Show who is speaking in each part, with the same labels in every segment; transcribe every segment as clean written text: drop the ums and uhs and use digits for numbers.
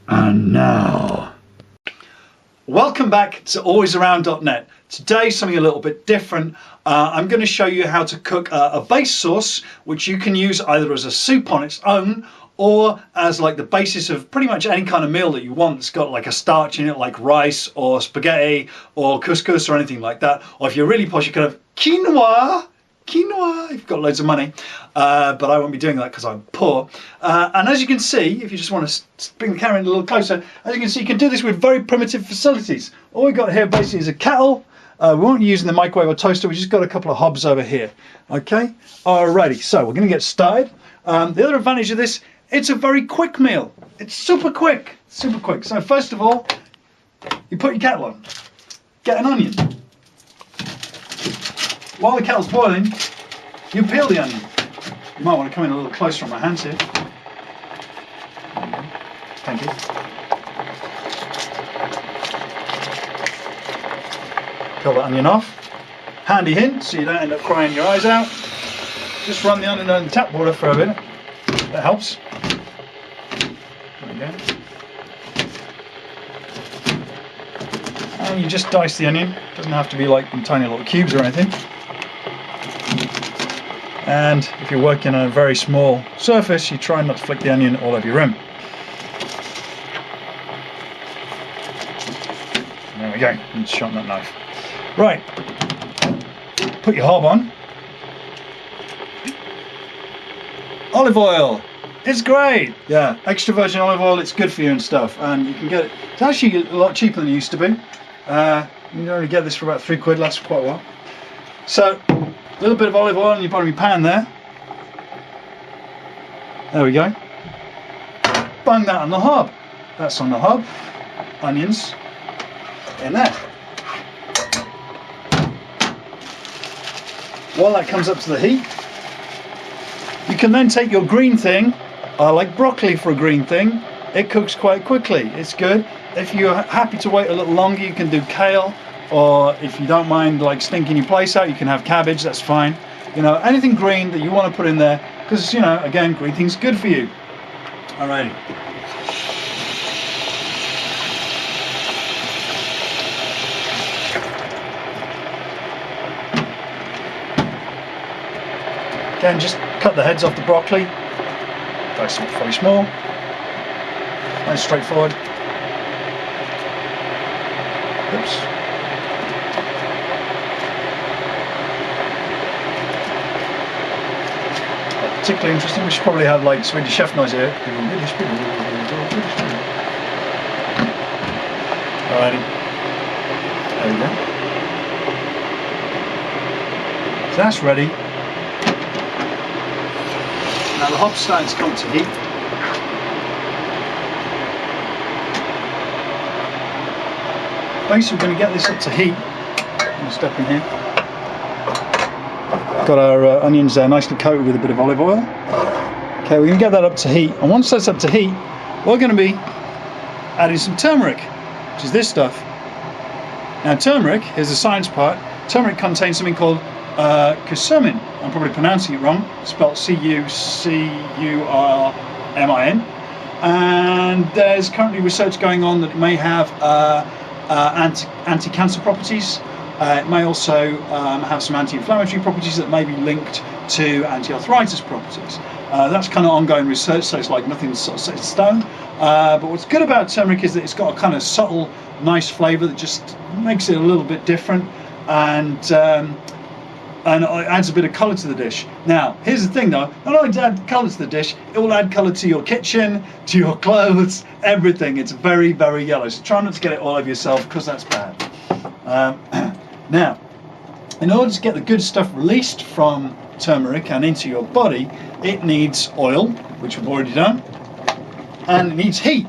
Speaker 1: And now, welcome back to alwaysaround.net. Today something a little bit different. I'm going to show you how to cook a base sauce which you can use either as a soup on its own or as like the basis of pretty much any kind of meal that you want that's got like a starch in it, like rice or spaghetti or couscous or anything like that. Or if you're really posh, you could have quinoa if you've got loads of money, but I won't be doing that because I'm poor. And as you can see, if you just want to bring the camera in a little closer, as you can see, you can do this with very primitive facilities. All we've got here basically is a kettle. We won't be using the microwave or toaster. We just got a couple of hobs over here. Okay, alrighty. So we're going to get started. The other advantage of this, it's a very quick meal. It's super quick, super quick. So first of all, you put your kettle on. Get an onion. While the kettle's boiling, you peel the onion. You might want to come in a little closer on my hands here. Thank you. Peel the onion off. Handy hint, so you don't end up crying your eyes out. Just run the onion under the tap water for a minute. That helps. There we go. And you just dice the onion. Doesn't have to be like in tiny little cubes or anything. And if you're working on a very small surface, you try not to flick the onion all over your room. There we go, and sharpen that knife. Right, put your hob on. Olive oil, it's great. Yeah, extra virgin olive oil, it's good for you and stuff. And you can get it, it's actually a lot cheaper than it used to be. You can only get this for about £3, lasts quite a while. So, a little bit of olive oil in your bottom of your pan there. There we go. Bung that on the hob. That's on the hob. Onions in there. While that comes up to the heat, you can then take your green thing. I like broccoli for a green thing. It cooks quite quickly. It's good. If you're happy to wait a little longer, you can do kale. Or if you don't mind like stinking your place out, you can have cabbage, that's fine. You know, anything green that you want to put in there, because, you know, again, green thing's good for you. Alrighty. Again, just cut the heads off the broccoli. Dice them very small. Nice, straightforward. Oops. Particularly interesting, we should probably have like Swedish chef noise here. Alrighty, there we go. So that's ready. Now the hob's starting to come to heat. Basically we're going to get this up to heat. I'm going to step in here. Got our onions there nicely coated with a bit of olive oil. Okay, we're going to get that up to heat, and once that's up to heat, we're going to be adding some turmeric, which is this stuff. Now turmeric, here's the science part, turmeric contains something called curcumin. I'm probably pronouncing it wrong, it's spelled C-U-C-U-R-M-I-N. And there's currently research going on that it may have anti-cancer properties. It may also have some anti-inflammatory properties that may be linked to anti-arthritis properties. That's kind of ongoing research, so it's like nothing's sort of set in stone. But what's good about turmeric is that it's got a kind of subtle, nice flavour that just makes it a little bit different, and it adds a bit of colour to the dish. Now, here's the thing though, not only to add colour to the dish, it will add colour to your kitchen, to your clothes, everything. It's very, very yellow, so try not to get it all over yourself, because that's bad. Now, in order to get the good stuff released from turmeric and into your body, it needs oil, which we've already done, and it needs heat,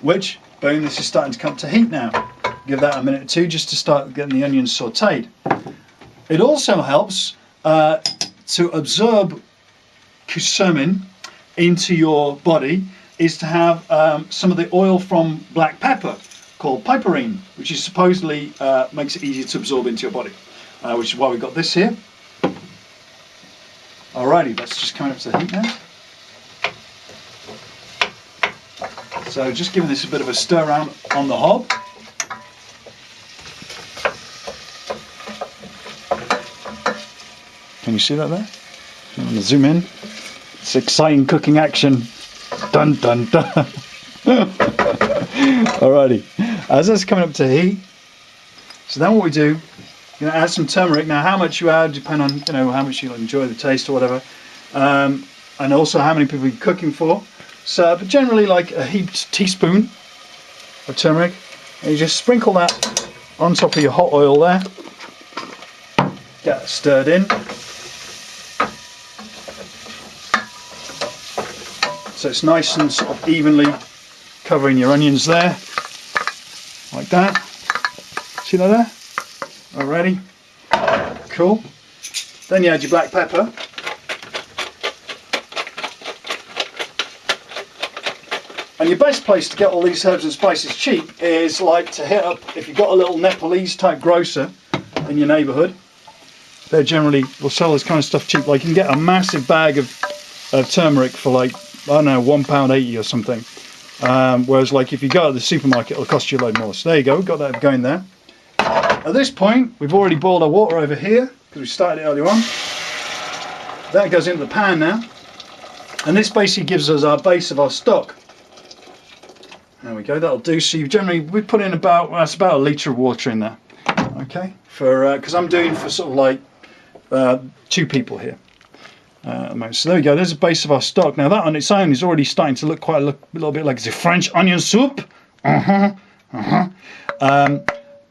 Speaker 1: which, boom, this is starting to come to heat now. Give that a minute or two just to start getting the onions sauteed. It also helps to absorb curcumin into your body is to have some of the oil from black pepper called piperine, which is supposedly makes it easier to absorb into your body, which is why we've got this here. Alrighty, that's just coming up to the heat now. So just giving this a bit of a stir around on the hob. Can you see that there? I'm going to zoom in. It's exciting cooking action. Dun dun dun. Alrighty, as that's coming up to heat, so then what we do, you're going to add some turmeric. Now how much you add depends on, you know, how much you enjoy the taste or whatever, and also how many people you're cooking for. So, but generally like a heaped teaspoon of turmeric, and you just sprinkle that on top of your hot oil there. Get it stirred in. So it's nice and sort of evenly covering your onions there, like that. See that there? Alrighty, cool. Then you add your black pepper. And your best place to get all these herbs and spices cheap is like to hit up, if you've got a little Nepalese type grocer in your neighbourhood, they generally will sell this kind of stuff cheap. Like you can get a massive bag of turmeric for like, I don't know, £1.80 or something. Whereas like if you go to the supermarket, it'll cost you a load more. So there you go, we've got that going there. At this point, we've already boiled our water over here, because we started it earlier on. That goes into the pan now. And this basically gives us our base of our stock. There we go, that'll do. So you generally, we put in about, well, that's about a litre of water in there. Okay, for because I'm doing for sort of like 2 people here. At the moment. So there we go, there's the base of our stock. Now that on its own is already starting to look quite a little bit like the French onion soup. But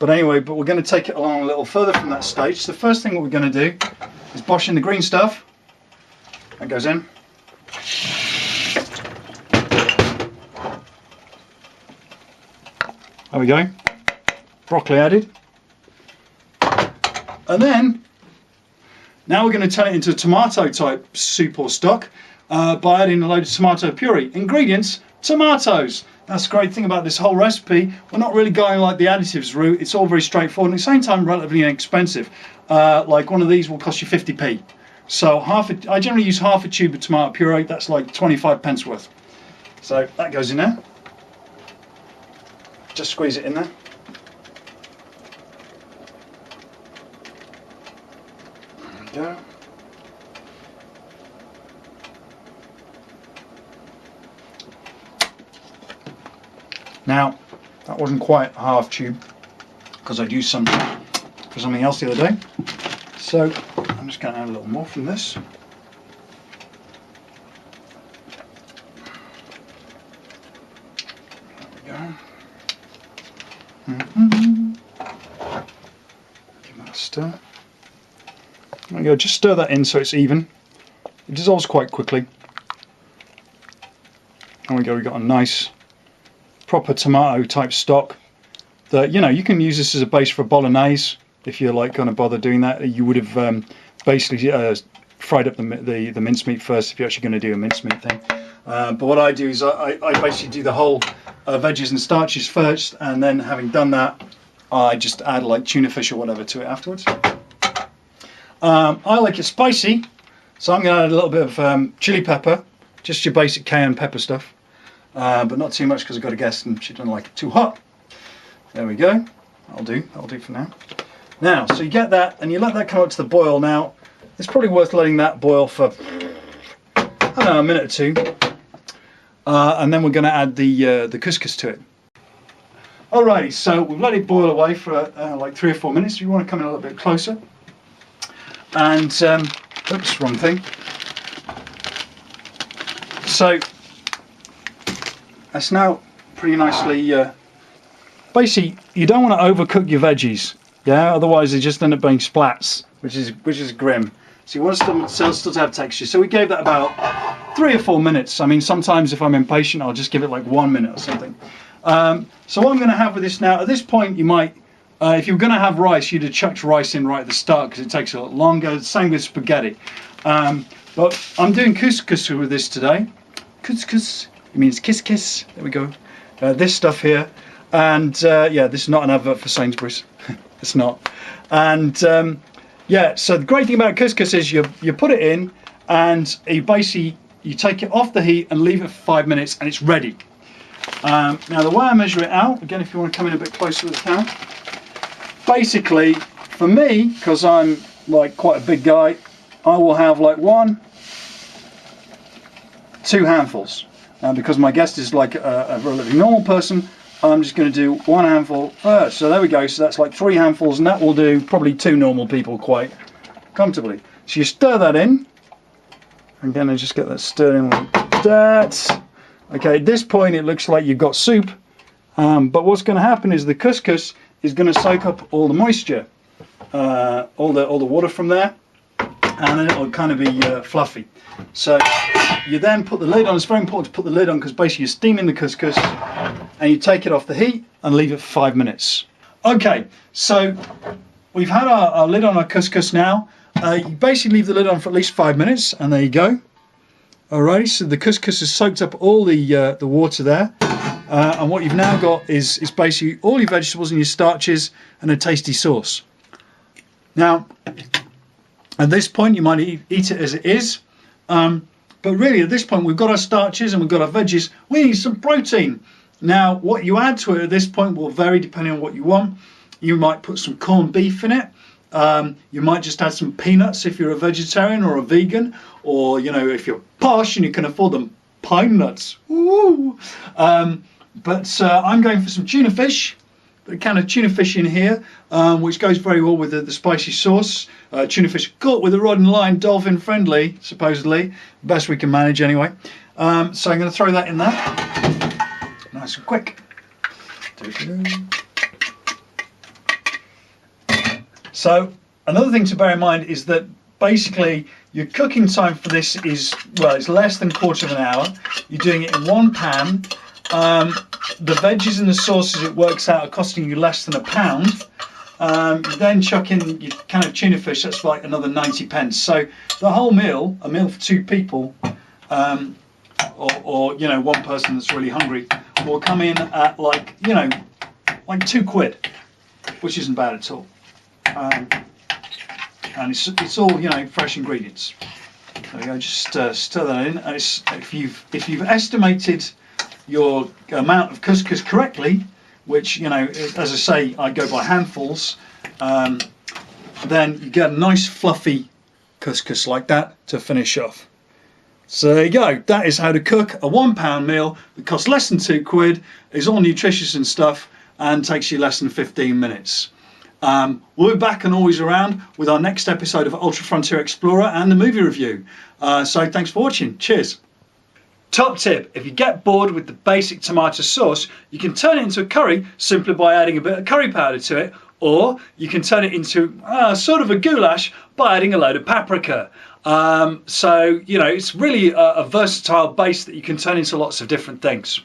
Speaker 1: anyway, but we're going to take it along a little further from that stage. So the first thing what we're going to do is bosh in the green stuff. That goes in. There we go. Broccoli added. And then now we're going to turn it into a tomato type soup or stock by adding a load of tomato puree. Ingredients, tomatoes. That's the great thing about this whole recipe. We're not really going like the additives route. It's all very straightforward and at the same time relatively inexpensive. Like one of these will cost you 50p. So I generally use half a tube of tomato puree. That's like 25 pence worth. So that goes in there. Just squeeze it in there. Go. Now that wasn't quite a half tube because I'd used some for something else the other day, so I'm just going to add a little more from this. There we go. Give that a stir. There we go, just stir that in so it's even. It dissolves quite quickly. There we go, we've got a nice proper tomato type stock that, you know, you can use this as a base for a bolognese if you're like going to bother doing that. You would have basically fried up the mincemeat first if you're actually going to do a mincemeat thing. But what I do is I basically do the whole veggies and starches first, and then having done that I just add like tuna fish or whatever to it afterwards. I like it spicy, so I'm going to add a little bit of chili pepper, just your basic cayenne pepper stuff, but not too much because I've got a guest and she doesn't like it too hot. There we go, that'll do for now. Now, so you get that and you let that come up to the boil. Now, it's probably worth letting that boil for, I don't know, a minute or two, and then we're going to add the couscous to it. Alrighty, so we've let it boil away for like 3 or 4 minutes. If you want to come in a little bit closer. And oops, wrong thing. So that's now pretty nicely. Basically, you don't want to overcook your veggies, yeah. Otherwise, they just end up being splats, which is grim. So you want them still to have texture. So we gave that about 3 or 4 minutes. I mean, sometimes if I'm impatient, I'll just give it like 1 minute or something. So what I'm going to have with this now, at this point, you might. If you were going to have rice, you'd have chucked rice in right at the start because it takes a lot longer. Same with spaghetti. But I'm doing couscous with this today. Couscous, it means kiss kiss. There we go. This stuff here. And yeah, this is not an advert for Sainsbury's. It's not. And yeah, so the great thing about couscous is you put it in and you basically, you take it off the heat and leave it for 5 minutes and it's ready. Now the way I measure it out, again, if you want to come in a bit closer with the camera, basically for me, because I'm like quite a big guy, I will have like 2 handfuls. Now because my guest is like a relatively normal person, I'm just going to do 1 handful first. So there we go, so that's like 3 handfuls, and that will do probably 2 normal people quite comfortably. So you stir that in. Again, I just get that stirred in like that. Okay, at this point it looks like you've got soup, but what's going to happen is the couscous is going to soak up all the moisture, all the water from there, and then it'll kind of be fluffy. So you then put the lid on. It's very important to put the lid on because basically you're steaming the couscous, and you take it off the heat and leave it for 5 minutes. Okay, so we've had our lid on our couscous now. You basically leave the lid on for at least 5 minutes, and there you go. Alrighty, so the couscous has soaked up all the water there, and what you've now got is basically all your vegetables and your starches and a tasty sauce. Now, at this point, you might eat it as it is, but really at this point we've got our starches and we've got our veggies. We need some protein. Now, what you add to it at this point will vary depending on what you want. You might put some corned beef in it. You might just add some peanuts if you're a vegetarian or a vegan, or if you're posh and you can afford them, pine nuts. Woo! But I'm going for some tuna fish, a can of tuna fish in here, which goes very well with the spicy sauce. Tuna fish caught with a rod and line, dolphin friendly, supposedly, best we can manage anyway. So I'm going to throw that in there, nice and quick. So another thing to bear in mind is that basically your cooking time for this is, well, it's less than 1/4 of an hour. You're doing it in 1 pan. The veggies and the sauces, it works out, are costing you less than £1. You then chuck in your can of tuna fish, that's like another 90 pence. So the whole meal, a meal for 2 people, or 1 person that's really hungry, will come in at like £2, which isn't bad at all. And it's all fresh ingredients. There we go. Just stir that in. And if you've estimated your amount of couscous correctly, which as I say, I go by handfuls, then you get a nice fluffy couscous like that to finish off. So there you go. That is how to cook a £1 meal that costs less than £2, is all nutritious and stuff, and takes you less than 15 minutes. We'll be back and always around with our next episode of Ultra Frontier Explorer and the movie review. So thanks for watching. Cheers. Top tip, if you get bored with the basic tomato sauce, you can turn it into a curry simply by adding a bit of curry powder to it, or you can turn it into sort of a goulash by adding a load of paprika. So it's really a versatile base that you can turn into lots of different things.